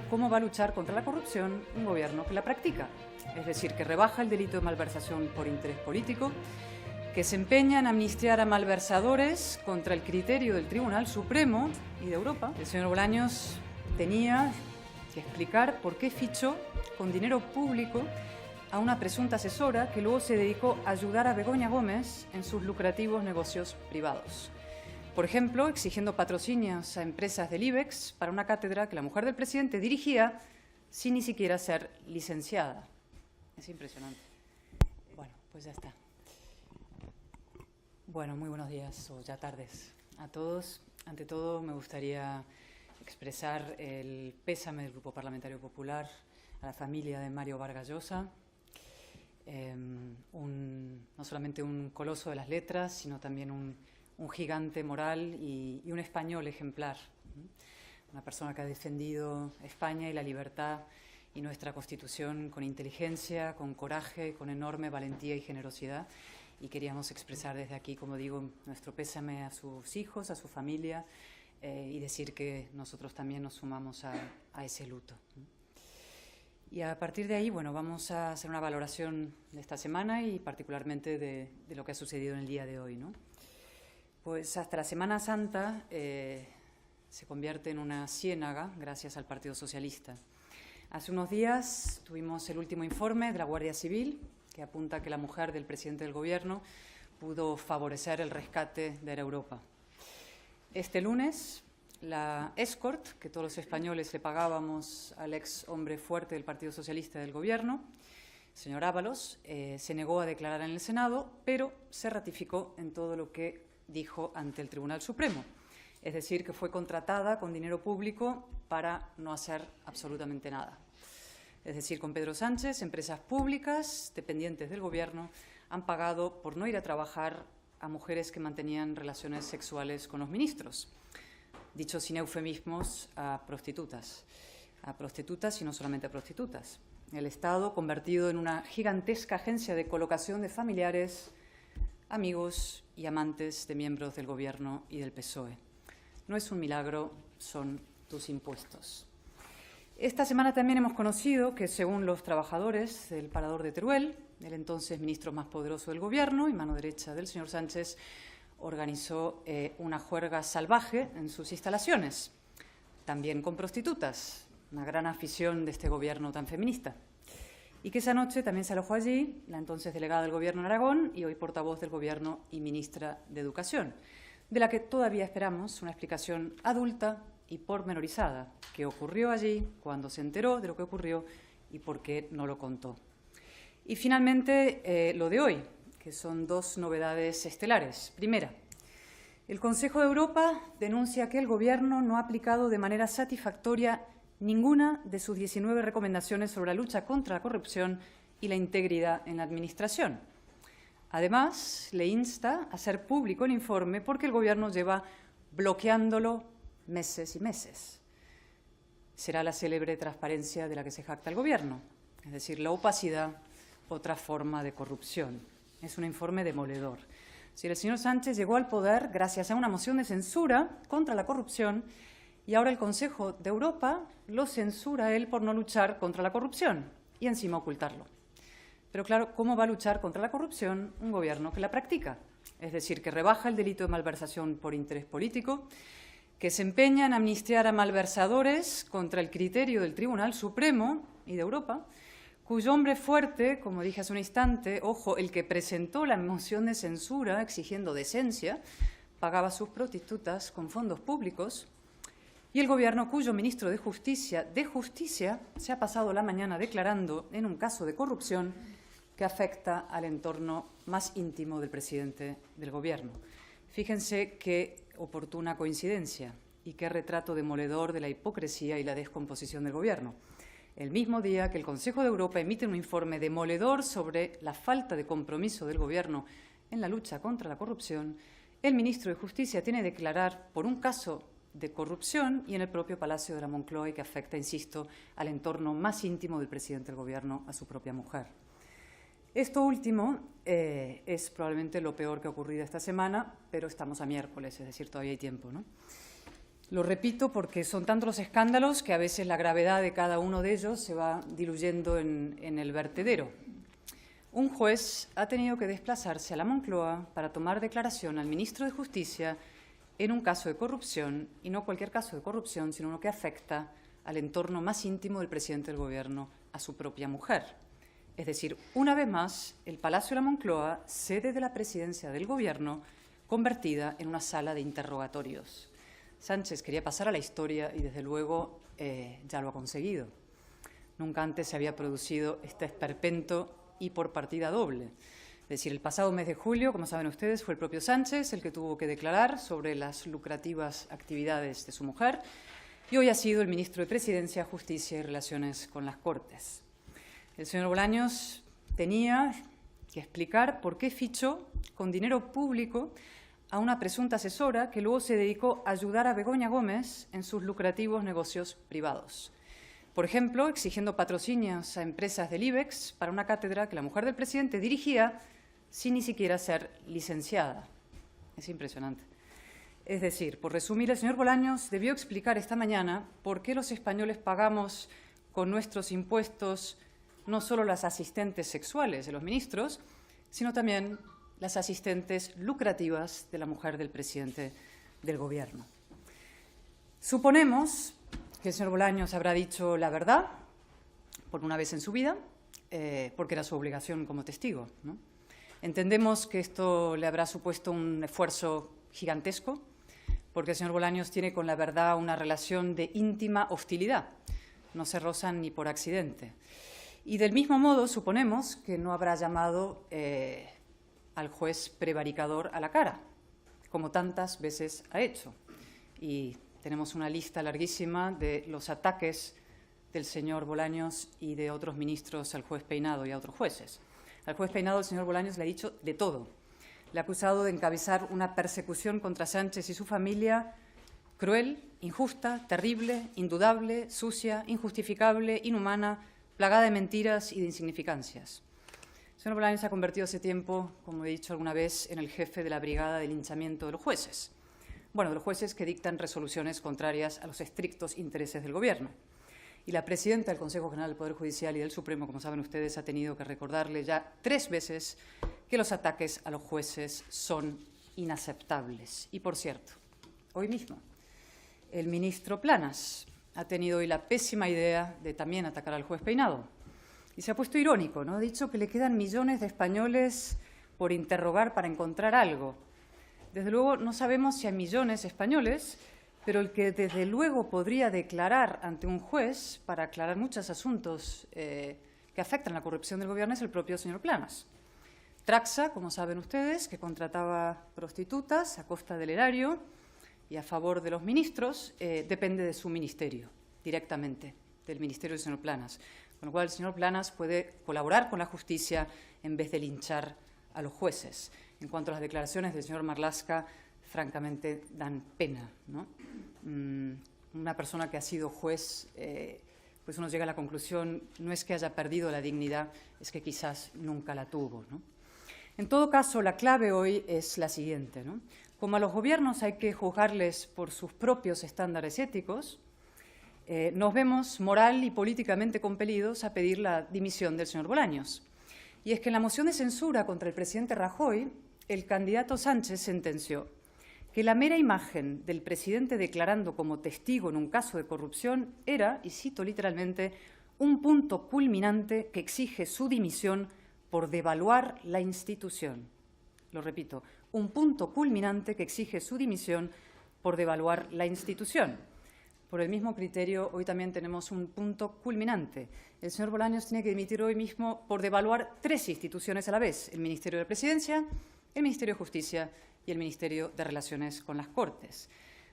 cómo va a luchar contra la corrupción un gobierno que la practica. Es decir, que rebaja el delito de malversación por interés político, que se empeña en amnistiar a malversadores contra el criterio del Tribunal Supremo y de Europa. El señor Bolaños tenía que explicar por qué fichó con dinero público a una presunta asesora que luego se dedicó a ayudar a Begoña Gómez en sus lucrativos negocios privados. Por ejemplo, exigiendo patrocinios a empresas del IBEX para una cátedra que la mujer del presidente dirigía sin ni siquiera ser licenciada. Es impresionante. Bueno, pues ya está. Bueno, muy buenos días o ya tardes a todos. Ante todo, me gustaría expresar el pésame del Grupo Parlamentario Popular a la familia de Mario Vargas Llosa, no solamente un coloso de las letras, sino también un gigante moral y un español ejemplar, una persona que ha defendido España y la libertad y nuestra Constitución con inteligencia, con coraje, con enorme valentía y generosidad. Y queríamos expresar desde aquí, como digo, nuestro pésame a sus hijos, a su familia, y decir que nosotros también nos sumamos a ese luto. Y a partir de ahí, bueno, vamos a hacer una valoración de esta semana y particularmente de lo que ha sucedido en el día de hoy, ¿no? Pues hasta la Semana Santa se convierte en una ciénaga gracias al Partido Socialista. Hace unos días tuvimos el último informe de la Guardia Civil, que apunta que la mujer del presidente del Gobierno pudo favorecer el rescate de Air Europa. Este lunes, la escort, que todos los españoles le pagábamos al ex hombre fuerte del Partido Socialista del Gobierno, señor Ábalos, se negó a declarar en el Senado, pero se ratificó en todo lo que dijo ante el Tribunal Supremo. Es decir, que fue contratada con dinero público para no hacer absolutamente nada. Es decir, con Pedro Sánchez, empresas públicas dependientes del Gobierno han pagado por no ir a trabajar a mujeres que mantenían relaciones sexuales con los ministros. Dicho sin eufemismos, a prostitutas y no solamente a prostitutas. El Estado convertido en una gigantesca agencia de colocación de familiares, amigos y amantes de miembros del Gobierno y del PSOE. No es un milagro, son tus impuestos. Esta semana también hemos conocido que, según los trabajadores del Parador de Teruel, el entonces ministro más poderoso del Gobierno y mano derecha del señor Sánchez, organizó una juerga salvaje en sus instalaciones, también con prostitutas, una gran afición de este Gobierno tan feminista. Y que esa noche también se alojó allí la entonces delegada del Gobierno en Aragón y hoy portavoz del Gobierno y ministra de Educación, de la que todavía esperamos una explicación adulta y pormenorizada, qué ocurrió allí, cuándo se enteró de lo que ocurrió y por qué no lo contó. Y finalmente, lo de hoy, que son dos novedades estelares. Primera, el Consejo de Europa denuncia que el Gobierno no ha aplicado de manera satisfactoria ninguna de sus 19 recomendaciones sobre la lucha contra la corrupción y la integridad en la Administración. Además, le insta a hacer público el informe porque el Gobierno lleva bloqueándolo meses y meses. Será la célebre transparencia de la que se jacta el Gobierno, es decir, la opacidad, otra forma de corrupción. Es un informe demoledor. Si el señor Sánchez llegó al poder gracias a una moción de censura contra la corrupción y ahora el Consejo de Europa lo censura a él por no luchar contra la corrupción y encima ocultarlo. Pero claro, ¿cómo va a luchar contra la corrupción un gobierno que la practica? Es decir, que rebaja el delito de malversación por interés político, que se empeña en amnistiar a malversadores contra el criterio del Tribunal Supremo y de Europa, cuyo hombre fuerte, como dije hace un instante, ojo, el que presentó la moción de censura exigiendo decencia, pagaba a sus prostitutas con fondos públicos, y el Gobierno cuyo ministro de Justicia se ha pasado la mañana declarando en un caso de corrupción que afecta al entorno más íntimo del presidente del Gobierno. Fíjense qué oportuna coincidencia y qué retrato demoledor de la hipocresía y la descomposición del Gobierno. El mismo día que el Consejo de Europa emite un informe demoledor sobre la falta de compromiso del Gobierno en la lucha contra la corrupción, el ministro de Justicia tiene que declarar por un caso de corrupción y en el propio Palacio de la Moncloa y que afecta, insisto, al entorno más íntimo del presidente del Gobierno, a su propia mujer. Esto último es probablemente lo peor que ha ocurrido esta semana, pero estamos a miércoles, es decir, todavía hay tiempo, ¿no? Lo repito porque son tantos los escándalos que a veces la gravedad de cada uno de ellos se va diluyendo en el vertedero. Un juez ha tenido que desplazarse a la Moncloa para tomar declaración al ministro de Justicia en un caso de corrupción, y no cualquier caso de corrupción, sino uno que afecta al entorno más íntimo del presidente del Gobierno, a su propia mujer. Es decir, una vez más, el Palacio de la Moncloa, sede de la presidencia del Gobierno, convertida en una sala de interrogatorios. Sánchez quería pasar a la historia y, desde luego, ya lo ha conseguido. Nunca antes se había producido este esperpento y por partida doble. Es decir, el pasado mes de julio, como saben ustedes, fue el propio Sánchez el que tuvo que declarar sobre las lucrativas actividades de su mujer, y hoy ha sido el ministro de Presidencia, Justicia y Relaciones con las Cortes. El señor Bolaños tenía que explicar por qué fichó con dinero público a una presunta asesora que luego se dedicó a ayudar a Begoña Gómez en sus lucrativos negocios privados. Por ejemplo, exigiendo patrocinios a empresas del IBEX para una cátedra que la mujer del presidente dirigía sin ni siquiera ser licenciada. Es impresionante. Es decir, por resumir, el señor Bolaños debió explicar esta mañana por qué los españoles pagamos con nuestros impuestos no solo las asistentes sexuales de los ministros, sino también las asistentes lucrativas de la mujer del presidente del Gobierno. Suponemos que el señor Bolaños habrá dicho la verdad por una vez en su vida, porque era su obligación como testigo, ¿no? Entendemos que esto le habrá supuesto un esfuerzo gigantesco, porque el señor Bolaños tiene con la verdad una relación de íntima hostilidad. No se rozan ni por accidente. Y del mismo modo, suponemos que no habrá llamado al juez prevaricador a la cara, como tantas veces ha hecho. Y tenemos una lista larguísima de los ataques del señor Bolaños y de otros ministros al juez Peinado y a otros jueces. Al juez Peinado el señor Bolaños le ha dicho de todo. Le ha acusado de encabezar una persecución contra Sánchez y su familia cruel, injusta, terrible, indudable, sucia, injustificable, inhumana, plagada de mentiras y de insignificancias. El señor Bolaños se ha convertido hace tiempo, como he dicho alguna vez, en el jefe de la brigada de linchamiento de los jueces. Bueno, de los jueces que dictan resoluciones contrarias a los estrictos intereses del Gobierno. Y la presidenta del Consejo General del Poder Judicial y del Supremo, como saben ustedes, ha tenido que recordarle ya 3 veces que los ataques a los jueces son inaceptables. Y, por cierto, hoy mismo, el ministro Planas ha tenido hoy la pésima idea de también atacar al juez Peinado. Y se ha puesto irónico, ¿no? Ha dicho que le quedan millones de españoles por interrogar para encontrar algo. Desde luego, no sabemos si hay millones de españoles, pero el que desde luego podría declarar ante un juez para aclarar muchos asuntos que afectan la corrupción del Gobierno es el propio señor Planas. Traxa, como saben ustedes, que contrataba prostitutas a costa del erario y a favor de los ministros, depende de su ministerio, directamente, del ministerio del señor Planas. Con lo cual, el señor Planas puede colaborar con la justicia en vez de linchar a los jueces. En cuanto a las declaraciones del señor Marlaska, francamente dan pena, ¿no? Una persona que ha sido juez, pues uno llega a la conclusión, no es que haya perdido la dignidad, es que quizás nunca la tuvo, ¿no? En todo caso, la clave hoy es la siguiente, ¿no? Como a los gobiernos hay que juzgarles por sus propios estándares éticos, nos vemos moral y políticamente compelidos a pedir la dimisión del señor Bolaños. Y es que en la moción de censura contra el presidente Rajoy, el candidato Sánchez sentenció que la mera imagen del presidente declarando como testigo en un caso de corrupción era, y cito literalmente, un punto culminante que exige su dimisión por devaluar la institución. Lo repito, un punto culminante que exige su dimisión por devaluar la institución. Por el mismo criterio, hoy también tenemos un punto culminante. El señor Bolaños tiene que dimitir hoy mismo por devaluar 3 instituciones a la vez: el Ministerio de la Presidencia, el Ministerio de Justicia y el Ministerio de Relaciones con las Cortes.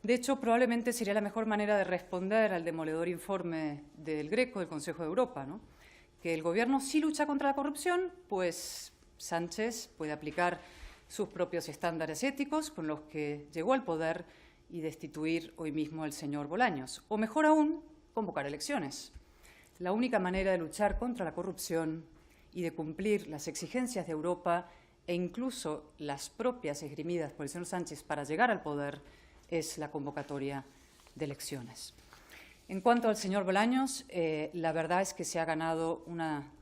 De hecho, probablemente sería la mejor manera de responder al demoledor informe del Greco, del Consejo de Europa, ¿no? Que el Gobierno sí lucha contra la corrupción, pues Sánchez puede aplicar sus propios estándares éticos con los que llegó al poder y destituir hoy mismo al señor Bolaños. O mejor aún, convocar elecciones. La única manera de luchar contra la corrupción y de cumplir las exigencias de Europa e incluso las propias esgrimidas por el señor Sánchez para llegar al poder es la convocatoria de elecciones. En cuanto al señor Bolaños, la verdad es que se ha ganado una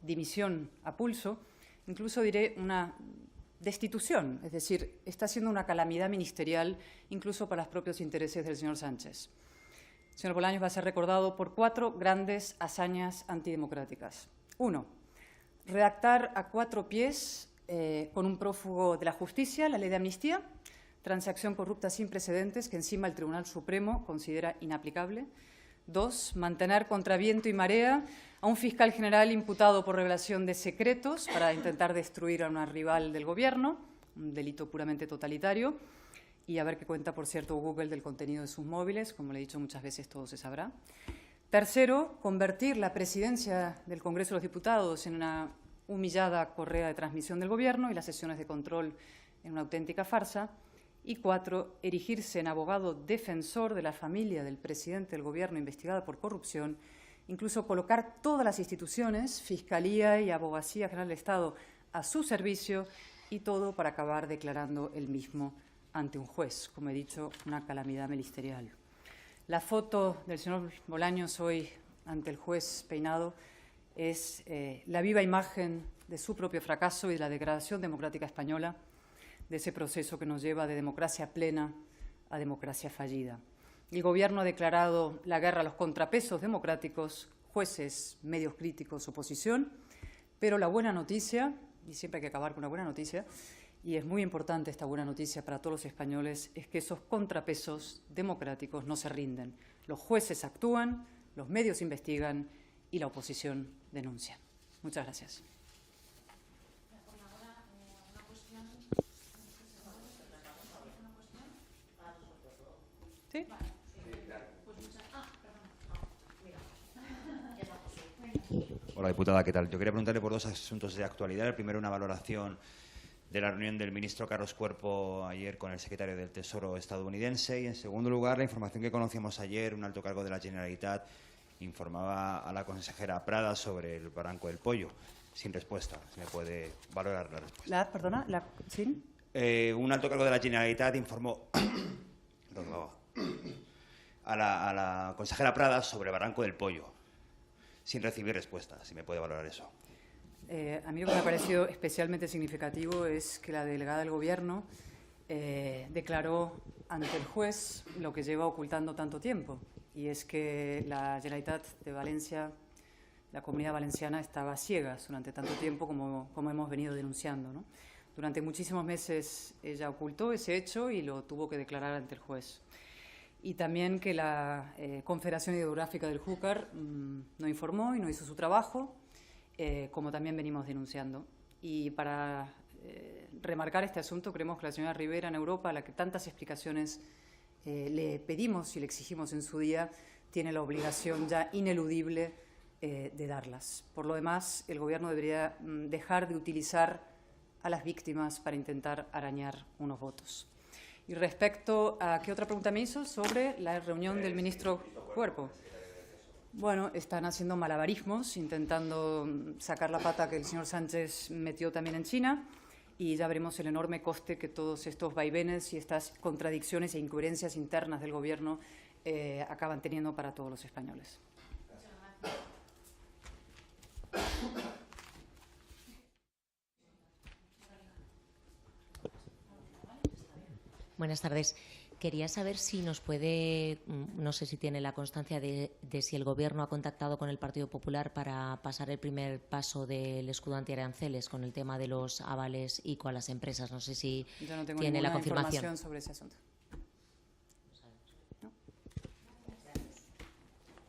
dimisión a pulso, incluso diré una destitución, es decir, está siendo una calamidad ministerial incluso para los propios intereses del señor Sánchez. El señor Bolaños va a ser recordado por 4 grandes hazañas antidemocráticas. 1. Redactar a 4 pies con un prófugo de la justicia la ley de amnistía, transacción corrupta sin precedentes que encima el Tribunal Supremo considera inaplicable. 2. Mantener contra viento y marea a un fiscal general imputado por revelación de secretos para intentar destruir a una rival del Gobierno, un delito puramente totalitario, y a ver qué cuenta, por cierto, Google del contenido de sus móviles, como le he dicho muchas veces, todo se sabrá. 3. Convertir la presidencia del Congreso de los Diputados en una humillada correa de transmisión del Gobierno y las sesiones de control en una auténtica farsa. Y 4, erigirse en abogado defensor de la familia del presidente del Gobierno investigada por corrupción, incluso colocar todas las instituciones, Fiscalía y Abogacía General del Estado, a su servicio, y todo para acabar declarando el mismo ante un juez. Como he dicho, una calamidad ministerial. La foto del señor Bolaños hoy ante el juez peinado es la viva imagen de su propio fracaso y de la degradación democrática española, de ese proceso que nos lleva de democracia plena a democracia fallida. El Gobierno ha declarado la guerra a los contrapesos democráticos, jueces, medios críticos, oposición, pero la buena noticia, y siempre hay que acabar con una buena noticia, y es muy importante esta buena noticia para todos los españoles, es que esos contrapesos democráticos no se rinden. Los jueces actúan, los medios investigan y la oposición denuncia. Muchas gracias. ¿Sí? Hola, diputada, ¿qué tal? Yo quería preguntarle por 2 asuntos de actualidad. El primero, una valoración de la reunión del ministro Carlos Cuerpo ayer con el secretario del Tesoro estadounidense. Y, en segundo lugar, la información que conocíamos ayer, un alto cargo de la Generalitat informaba a la consejera Prada sobre el barranco del Pollo. Sin respuesta. ¿Se me puede valorar la respuesta? ¿Perdona? ¿Sí? Un alto cargo de la Generalitat informó a la consejera Prada sobre Barranco del Pollo, sin recibir respuesta. Si me puede valorar eso. A mí lo que me ha parecido especialmente significativo es que la delegada del Gobierno declaró ante el juez lo que lleva ocultando tanto tiempo, y es que la Generalitat de Valencia, la Comunidad Valenciana, estaba ciega durante tanto tiempo como hemos venido denunciando, ¿no? Durante muchísimos meses ella ocultó ese hecho y lo tuvo que declarar ante el juez. Y también que la Confederación Hidrográfica del Júcar no informó y no hizo su trabajo, como también venimos denunciando. Y para remarcar este asunto, creemos que la señora Rivera en Europa, a la que tantas explicaciones le pedimos y le exigimos en su día, tiene la obligación ya ineludible de darlas. Por lo demás, el Gobierno debería dejar de utilizar a las víctimas para intentar arañar unos votos. Y respecto a ¿qué otra pregunta me hizo? Sobre la reunión del ministro Cuerpo. Bueno, están haciendo malabarismos, intentando sacar la pata que el señor Sánchez metió también en China, y ya veremos el enorme coste que todos estos vaivenes y estas contradicciones e incoherencias internas del Gobierno acaban teniendo para todos los españoles. Buenas tardes. Quería saber si nos puede, no sé si tiene la constancia de si el Gobierno ha contactado con el Partido Popular para pasar el primer paso del escudo antiaranceles con el tema de los avales ICO a las empresas. No sé si Yo no tengo tiene la ninguna confirmación información sobre ese asunto.